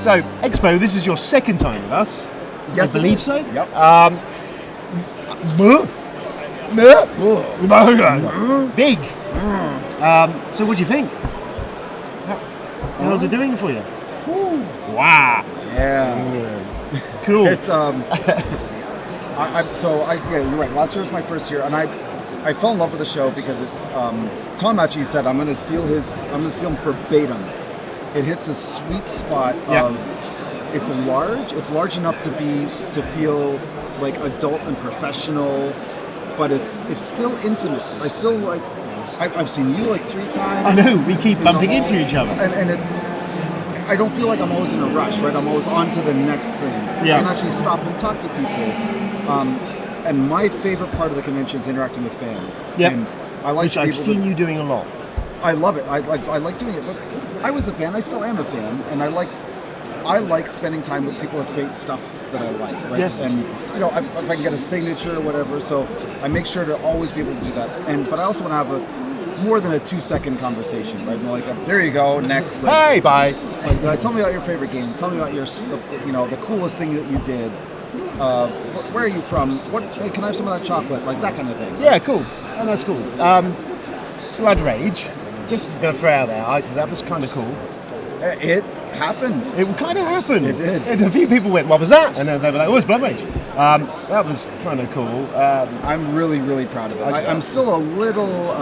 So, Expo, this is your second time with us. Yes, I believe so. Yep. Big. So, what do you think? How's it doing for you? Wow. Yeah. Cool. It's yeah, you're right. Last year was my first year, and I fell in love with the show because it's Tom actually said I'm going to steal him verbatim. It hits a sweet spot of it's large enough to feel like adult and professional, but it's still intimate. I still like. I've seen you like 3 times. I know, we keep bumping into each other. And it's, I don't feel like I'm always in a rush, right? I'm always on to the next thing. Yeah. I can actually stop and talk to people. And my favorite part of the convention is interacting with fans. Yeah. And I like Which I've seen you doing a lot. I love it. I like doing it. But I was a fan. I still am a fan. And I like spending time with people that create stuff that I like, right? Yeah. And if I can get a signature or whatever, so I make sure to always be able to do that. But I also want to have more than a 2-second conversation, right? Like, there you go, next. Hey, bye. Like, tell me about your favorite game. Tell me about your, the coolest thing that you did. Where are you from? Hey, can I have some of that chocolate? Like that kind of thing. Yeah, cool. Oh, that's cool. Blood Rage. Just gonna throw out there. That was kind of cool. It happened. It kind of happened. It did. And a few people went, "What was that?" And then they were like, "Oh, it's Blood Rage." That was kind of cool. I'm really, really proud of it. I'm still a little,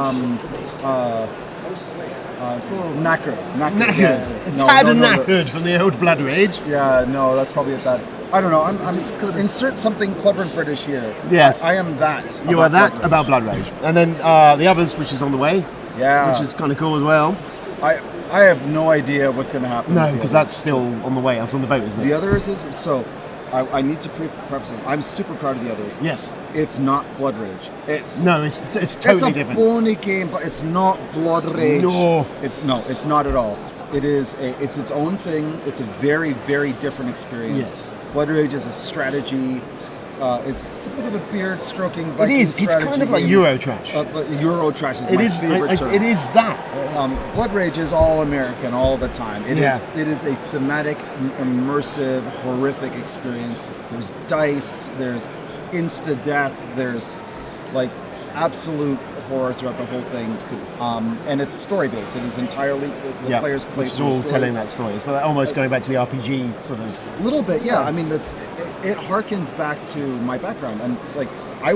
knackered. Knackered. Tad and knackered from the old Blood Rage. Yeah, no, that's probably it. I don't know. I'm just insert something clever and British here. Yes, I am that. You are that about Blood Rage, and then the others, which is on the way. Yeah, which is kind of cool as well. I have no idea what's going to happen. No, because that's still on the way. That's on the boat, isn't it? The others is so. I need to preface this. I'm super proud of the others. Yes. It's not Blood Rage. It's totally different. It's a bony game, but it's not Blood Rage. No. It's not at all. It's its own thing. It's a very, very different experience. Yes. Blood Rage is a strategy. It's a bit of a beard stroking Viking It is. It's kind of like Eurotrash. But Eurotrash is my favorite term. It is that. Blood Rage is all American all the time. It is a thematic, immersive, horrific experience. There's dice. There's insta-death. There's like absolute horror throughout the whole thing. And it's story-based. It is entirely the players play. It's all telling that story. So almost going back to the RPG sort of. A little bit, yeah. I mean, it harkens back to my background, and like I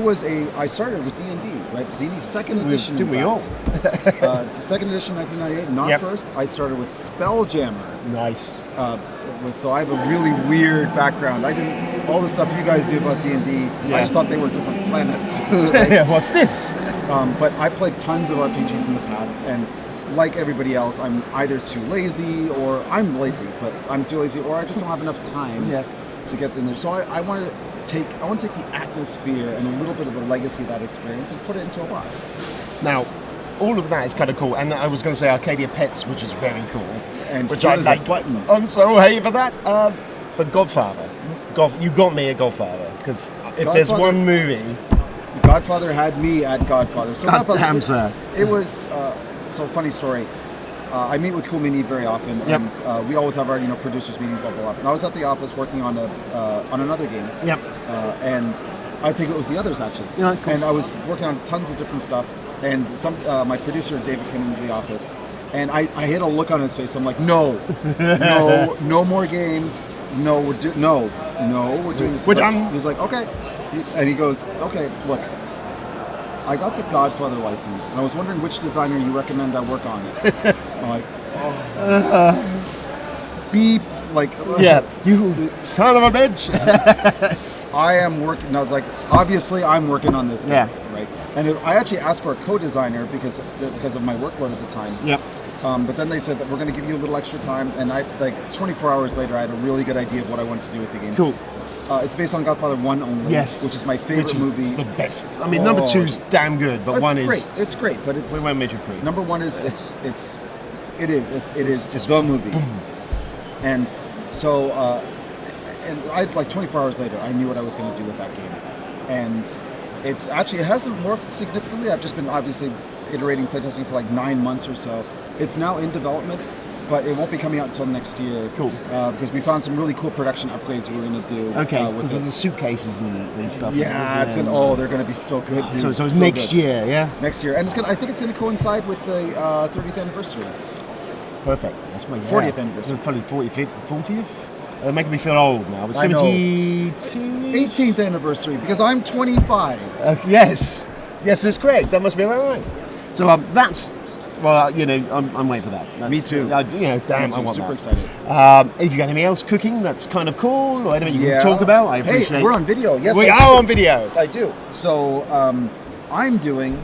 started with D&D, right? D&D second edition. Didn't we all? Second edition, 1998, not first. I started with Spelljammer. Nice. So I have a really weird background. I didn't all the stuff you guys do about D&D. I just thought they were different planets. Yeah, what's this? But I played tons of RPGs in the past, and like everybody else, I'm either too lazy, or I'm lazy, but I'm too lazy, or I just don't have enough time to get in there. So I want to take the atmosphere and a little bit of the legacy of that experience and put it into a box. Now, all of that is kind of cool, and I was going to say Arcadia Pets, which is very cool, and which I like. Button. I'm so happy for that. But Godfather, you got me at Godfather, because if there's one movie. Godfather had me at Godfather. So damn, sir. It was funny story. I meet with Cool Mini very often, and we always have our producers meetings, blah blah blah. And I was at the office working on another game. Yep. And I think it was the others actually. Yeah, cool. And I was working on tons of different stuff. And my producer David came into the office, and I had a look on his face. I'm like, no more games. No, we're doing this. We're done. He's like, okay. And he goes, okay, look, I got the Godfather license, and I was wondering which designer you recommend I work on it. I'm like, beep, like, you son of a bitch. I am working. I was like, obviously, I'm working on this game, right? And I actually asked for a co-designer because of my workload at the time. Yep. But then they said that we're going to give you a little extra time, and 24 hours later, I had a really good idea of what I wanted to do with the game. Cool. It's based on Godfather 1 only, which is my favorite movie. The best. I mean, number 2's damn good, but one is great. It's great, but it's we won't mention 3. Number 1 is it is just the movie, and so and I like 24 hours later, I knew what I was going to do with that game, and it hasn't morphed significantly. I've just been obviously iterating playtesting for like 9 months or so. It's now in development. but it won't be coming out until next year. Cool. Because we found some really cool production upgrades we're going to do. Okay, because of the suitcases and stuff. Yeah, they're going to be so good, dude. So it's next year, yeah? Next year. And I think it's going to coincide with the 30th anniversary. Perfect. That's my 40th anniversary. Probably 40th? They're making me feel old now. 72? 18th anniversary, because I'm 25. Yes, that's correct. That must be about right. So that's... Well, I'm waiting for that. Me too. Damn, I want super that. excited. Have you got anything else cooking that's kind of cool, or anything you can talk about? I appreciate. Hey, we're on video. Yes, we are on video. I do. So I'm doing.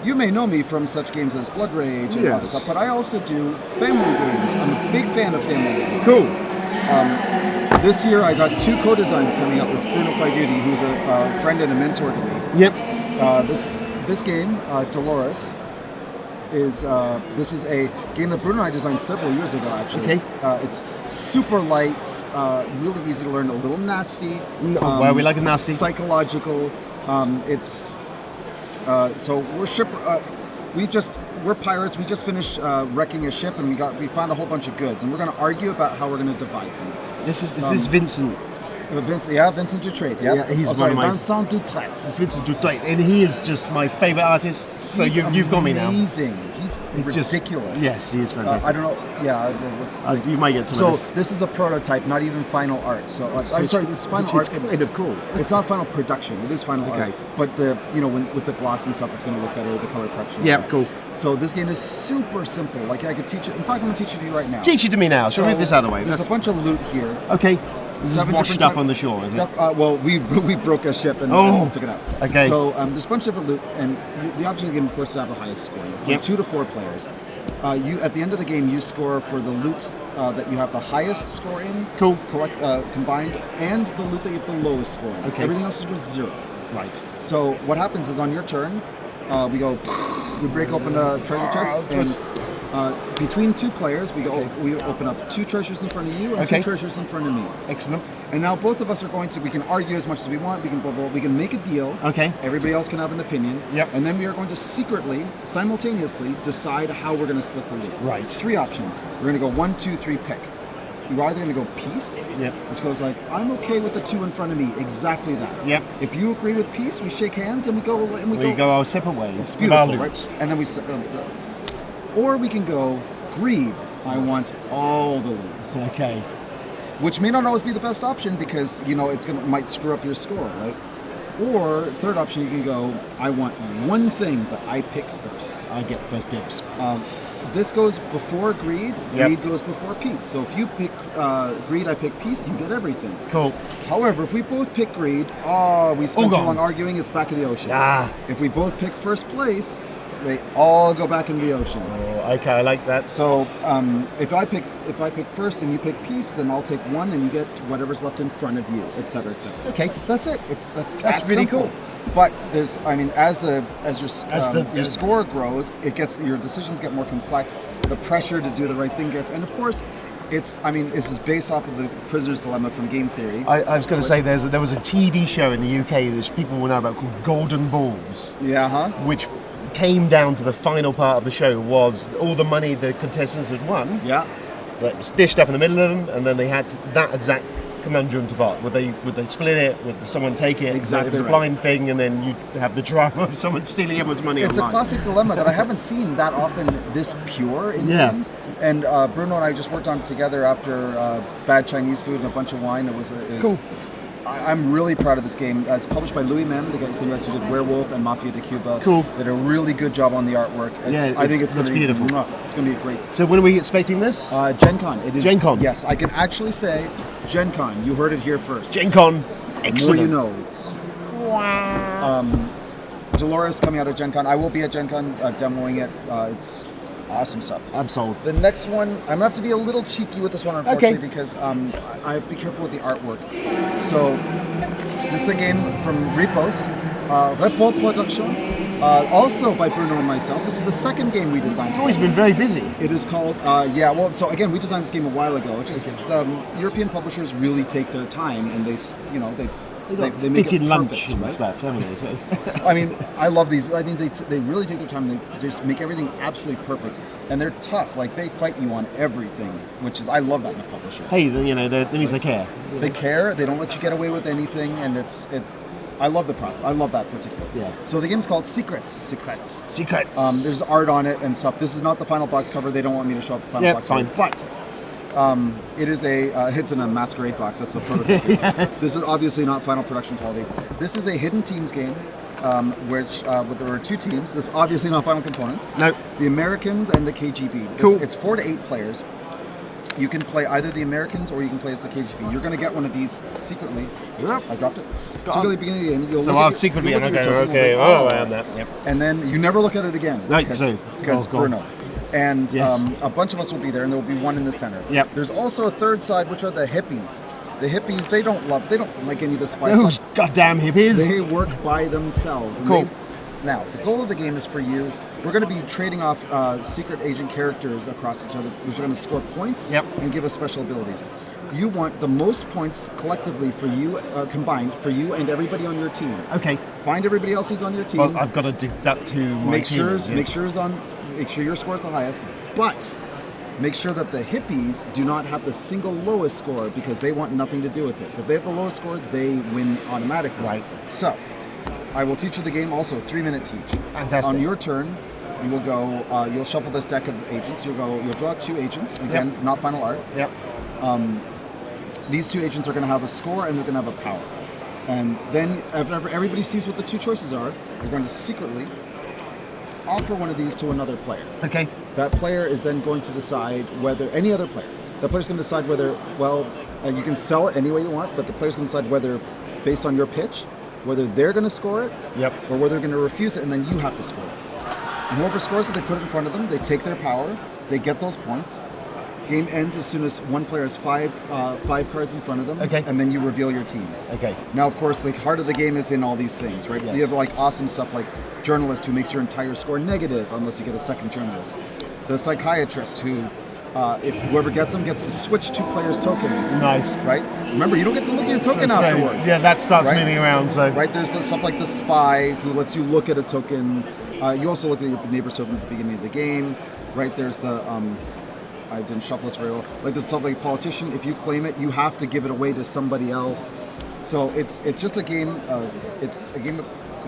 You may know me from such games as Blood Rage and other stuff, but I also do family games. I'm a big fan of family games. Cool. This year I got 2 co-designs coming up with Bruno Faiduti, who's a friend and a mentor to me. Yep. This game, Dolores, is a game that Bruno and I designed several years ago, actually. Okay. It's super light, really easy to learn, a little nasty. Well, we like a nasty. Psychological. So we're pirates. We just finished wrecking a ship, and we found a whole bunch of goods, and we're going to argue about how we're going to divide them. Is this Vincent? Vincent Dutrait. Yeah, he's one of my... Vincent Dutrait. Vincent Dutrait, and he is just my favourite artist. So you've got me now. Amazing. He's ridiculous. Yes, he is fantastic. I don't know. Yeah, you might get some. So of this. This is a prototype, not even final art. So I'm sorry, this is final art. It's kind of cool. It's not final production. It is final art. But with the gloss and stuff, it's going to look better. The color correction. Yeah, cool. So this game is super simple. Like I could teach it. In fact, I'm going to teach it to you right now. Teach it to me now. So move this out of the way. There's a bunch of loot here. Okay. This is washed up on the shore, is it? Well, we broke a ship and took it out. Okay. So there's a bunch of different loot, and the object of the game, of course, is to have the highest score. Yep. 2 to 4 players. At the end of the game, you score for the loot that you have the highest score in. Cool. Combined, and the loot that you have the lowest score in. Okay. Everything else is worth 0. Right. So what happens is on your turn, we break open a treasure chest, and between 2 players, we open up 2 treasures in front of you and 2 treasures in front of me. Excellent. And now both of us are we can argue as much as we want, we can make a deal. Okay. Everybody else can have an opinion. Yep. And then we are going to secretly, simultaneously, decide how we're going to split the loot. Right. 3 options. We're going to go 1, 2, 3, pick. You're either going to go peace, which goes like, I'm okay with the 2 in front of me, exactly that. Yep. If you agree with peace, we shake hands and we go our separate ways. It's beautiful, right? And then or we can go greed. I want all the loot. Okay. Which may not always be the best option because might screw up your score, right? Or third option, you can go, I want one thing, but I pick first. I get first dibs. This goes before greed. Greed goes before peace. So if you pick greed, I pick peace. You get everything. Cool. However, if we both pick greed, we spent too long arguing. It's back to the ocean. If we both pick first place, they all go back into the ocean. Oh, okay, I like that. So if I pick first and you pick peace, then I'll take 1 and you get whatever's left in front of you, etc., etc. Okay, that's it. That's really simple. cool. But as your score grows, your decisions get more complex. The pressure to do the right thing gets, and of course, this is based off of the Prisoner's Dilemma from game theory. I was going to say there was a TV show in the UK that people will know about called Golden Balls. Yeah. Which came down to the final part of the show was all the money the contestants had won. Yeah. That was dished up in the middle of them, and then they had that exact conundrum to part. Would they split it? Would someone take it? Exactly. It was a blind thing, and then you have the drama of someone stealing everyone's money. It's online. a classic dilemma that I haven't seen that often this pure in games. And Bruno and I just worked on it together after bad Chinese food and a bunch of wine. It was cool. I'm really proud of this game. It's published by Louis Mem, the same guys who did Werewolf and Mafia de Cuba. Cool. They did a really good job on the artwork. I think it's going to be beautiful. It's going to be great. So when are we expecting this? Gen Con. It is Gen Con. Yes, I can actually say Gen Con. You heard it here first. Gen Con. Excellent. More you know. Wow. Dolores coming out of Gen Con. I will be at Gen Con demoing it. It's awesome stuff. I'm sold. The next one, I'm going to have to be a little cheeky with this one, unfortunately, because I have to be careful with the artwork. So, this is a game from Repos, Repos Production, also by Bruno and myself. This is the second game we designed. You've always been very busy. It is called, so again, we designed this game a while ago. It's just European publishers really take their time, and they they make fit it in lunch perfect, and right? stuff, haven't they? So. I mean, I love these. I mean, they really take their time. They just make everything absolutely perfect, and they're tough. Like they fight you on everything, which is I love that in a publisher. Hey, that means they care. They care. They don't let you get away with anything, and I love the process. I love that particular. Yeah. So the game's called Secrets. Secrets. There's art on it and stuff. This is not the final box cover. They don't want me to show up the final box cover, but. It is it's in a masquerade box. That's the prototype. Yes. This is obviously not final production quality. This is a hidden teams game, which there were 2 teams. This is obviously not final components. No. The Americans and the KGB. Cool. It's 4 to 8 players. You can play either the Americans or you can play as the KGB. You're going to get one of these secretly. Yep. I dropped it. Secretly at the beginning of the game. You'll So look I'll at- secretly. you'll look at your token, Okay. you'll be, Oh, I am that. Yep. and then you never look at it again. Right, Because God. Bruno. And Yes. a bunch of us will be there, and there will be one in the center. Yep. There's also a third side, which are the hippies. The hippies, they don't like any of the spice. Those goddamn hippies. They work by themselves. And Cool. Now, the goal of the game is for you. We're going to be trading off secret agent characters across each other, which are going to score points and give us special abilities. You want the most points collectively for you, combined for you and everybody on your team. Okay. Find everybody else who's on your team. Well, I've got to deduct to my Make team. sure your score is the highest, but make sure that the hippies do not have the single lowest score because they want nothing to do with this. If they have the lowest score, they win automatically. Right. So, I will teach you the game also, 3-minute teach. Fantastic. On your turn, you will go, you'll shuffle this deck of agents. You'll draw 2 agents, again, not final art. Yep. These 2 agents are going to have a score and they're going to have a power. And then, if everybody sees what the 2 choices are, you're going to secretly offer one of these to another player. Okay. That player is then going to decide whether, any other player, that player's going to decide whether, you can sell it any way you want, but the player's going to decide whether, based on your pitch, whether they're going to score it, or whether they're going to refuse it, and then you have to score it. And whoever scores it, they put it in front of them, they take their power, they get those points. Game ends as soon as one player has five cards in front of them, and then you reveal your teams. Okay. Now, of course, the heart of the game is in all these things, right? Yes. You have like awesome stuff like journalist who makes your entire score negative unless you get a second journalist. The psychiatrist who, if whoever gets them, gets to switch 2 players' tokens. Nice. Right? Remember, you don't get to look at your token So, afterwards. yeah, that starts Right? moving around. So. Right? There's the stuff like the spy who lets you look at a token. You also look at your neighbor's token at the beginning of the game. Right? There's the I didn't shuffle this very well. Like there's stuff like politician. If you claim it, you have to give it away to somebody else. So it's just a game. It's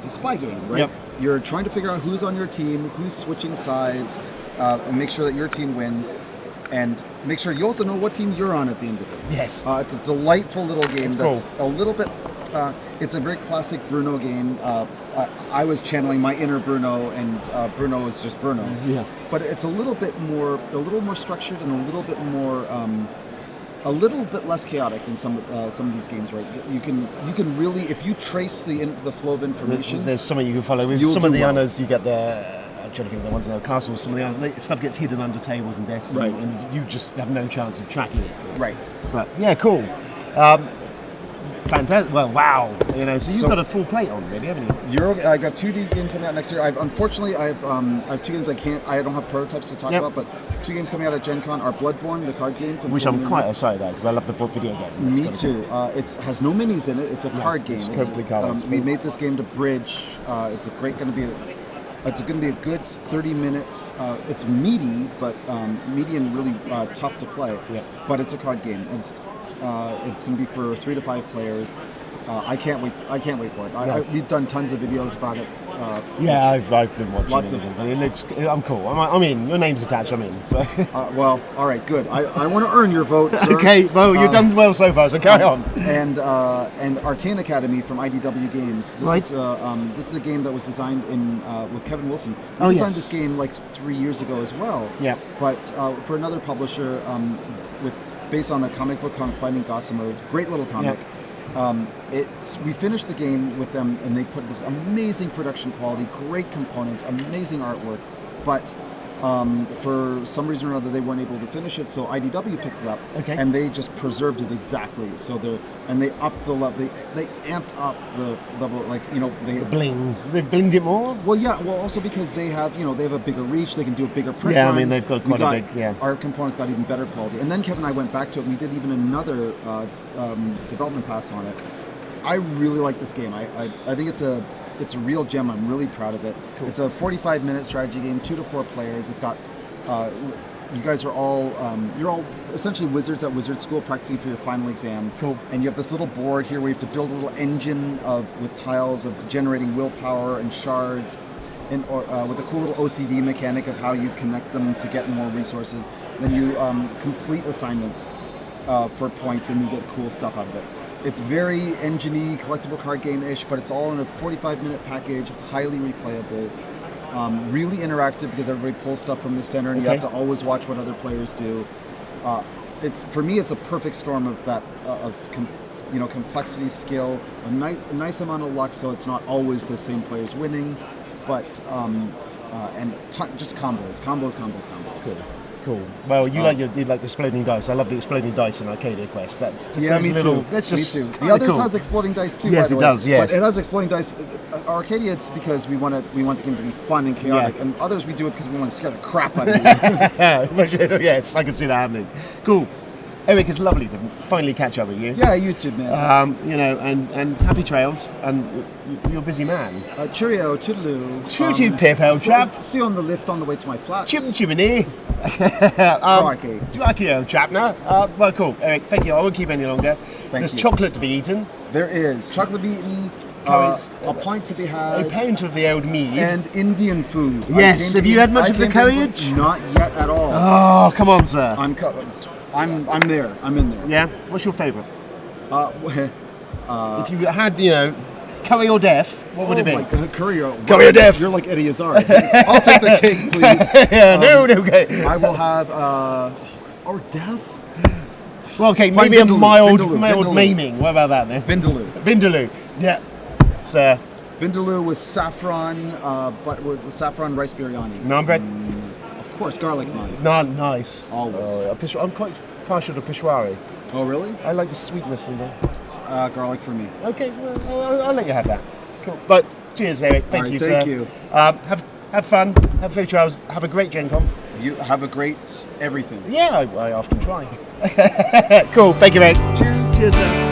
a spy game, right? Yep. You're trying to figure out who's on your team, who's switching sides, and make sure that your team wins. And make sure you also know what team you're on at the end of it. Yes. It's a delightful little game. That's A little bit. It's a very classic Bruno game. I was channeling my inner Bruno, and Bruno is just Bruno. Yeah. But it's a little more structured, and a little bit less chaotic than some of these games. Right? You can really, if you trace the flow of information, There's something you can follow. With some of the owners, you get the. I'm trying to think of the ones in the castles. Some of the others, stuff gets hidden under tables and desks, Right. and you just have no chance of tracking it. right? But yeah, cool. Fantastic. Well, wow. So you've got a full plate on, really, haven't you? I got 2 of these games coming out next year. Unfortunately, I have 2 games I don't have prototypes to talk about, but 2 games coming out at Gen Con are Bloodborne, the card game. Which I'm quite excited at because I love the video game. Me too. It has no minis in it. It's a card game. It's completely cards. We made this game to bridge. It's going to be a good 30 minutes. It's meaty, but meaty and really tough to play. Yeah. But it's a card game. It's going to be for 3 to 5 players. I can't wait for it. We've done tons of videos about it. I've been watching lots it. I'm cool. I mean, your name's attached. I'm in. So. Well, all right, good. I want to earn your vote, sir. Okay. Well, you've done well so far. So carry on. And Arcane Academy from IDW Games. This is a game that was designed with Kevin Wilson. He designed this game like 3 years ago as well. Yeah. But for another publisher, based on a comic book called Fighting Gossamer, great little comic. We finished the game with them, and they put this amazing production quality, great components, amazing artwork, but for some reason or other they weren't able to finish it, so IDW picked it up, and they just preserved it exactly. So they upped the level, they amped up the level, the bling. They blinged it more. Well, yeah. Well, also because they have a bigger reach, they can do a bigger print. Yeah, run. I mean they've got quite a big. Our components got even better quality, and then Kevin and I went back to it. And we did even another development pass on it. I really like this game. I think it's a real gem. I'm really proud of it. Cool. It's a 45-minute strategy game, 2 to 4 players. It's got you guys are all you're all essentially wizards at wizard school practicing for your final exam. Cool. And you have this little board here where you have to build a little engine with tiles of generating willpower and shards, and with a cool little OCD mechanic of how you connect them to get more resources. Then you complete assignments for points, and you get cool stuff out of it. It's very engine-y, collectible card game-ish, but it's all in a 45-minute package, highly replayable, really interactive because everybody pulls stuff from the center, and you have to always watch what other players do. For me, it's a perfect storm of that complexity, skill, a nice amount of luck, so it's not always the same players winning, but just combos. Cool. Well, you like exploding dice. I love the exploding dice in Arcadia Quest. That's just me too. That's just me too. The others has exploding dice too. Yes, by the it way. does. Yes, but it has exploding dice. Arcadia, it's because we want the game to be fun and chaotic, and others we do it because we want to scare the crap out of you. Yes, I can see that happening. Cool. Eric, it's lovely to finally catch up with you. Yeah, you too, man. And happy trails, and you're a busy man. Cheerio, toodaloo. Toot pip, old chap. See you on the lift on the way to my flat. Chimney. Crikey, old chap now. Well, cool. Eric, thank you. I won't keep any longer. There's chocolate to be eaten. There is. Chocolate to be eaten. A pint to be had. A pint of the old mead. And Indian food. Yes. Have you had much of the curriage? Not yet at all. Oh, come on, sir. I'm there. I'm in there. Yeah. What's your favourite? If you had, curry or deaf, what would it be? Oh my God, curry or deaf. You're like Eddie Izzard. I'll take the cake, please. No, okay. I will have or deaf. Well, okay, Fine, maybe Vindaloo, a mild maiming. What about that then? Vindaloo. Yeah. So. Vindaloo with saffron, but with saffron rice biryani. Naan bread. Of course, garlic naan. Nice. Always. I'm quite partial to peshwari. Oh, really? I like the sweetness in there. Garlic for me. Okay, well, I'll let you have that. Cool. But cheers, Eric. Thank you, sir. Thank you. Have fun. Have fair trials. Have a great Gen Con. You have a great everything. Yeah, I often try. Cool. Thank you, mate. Cheers. Cheers, sir.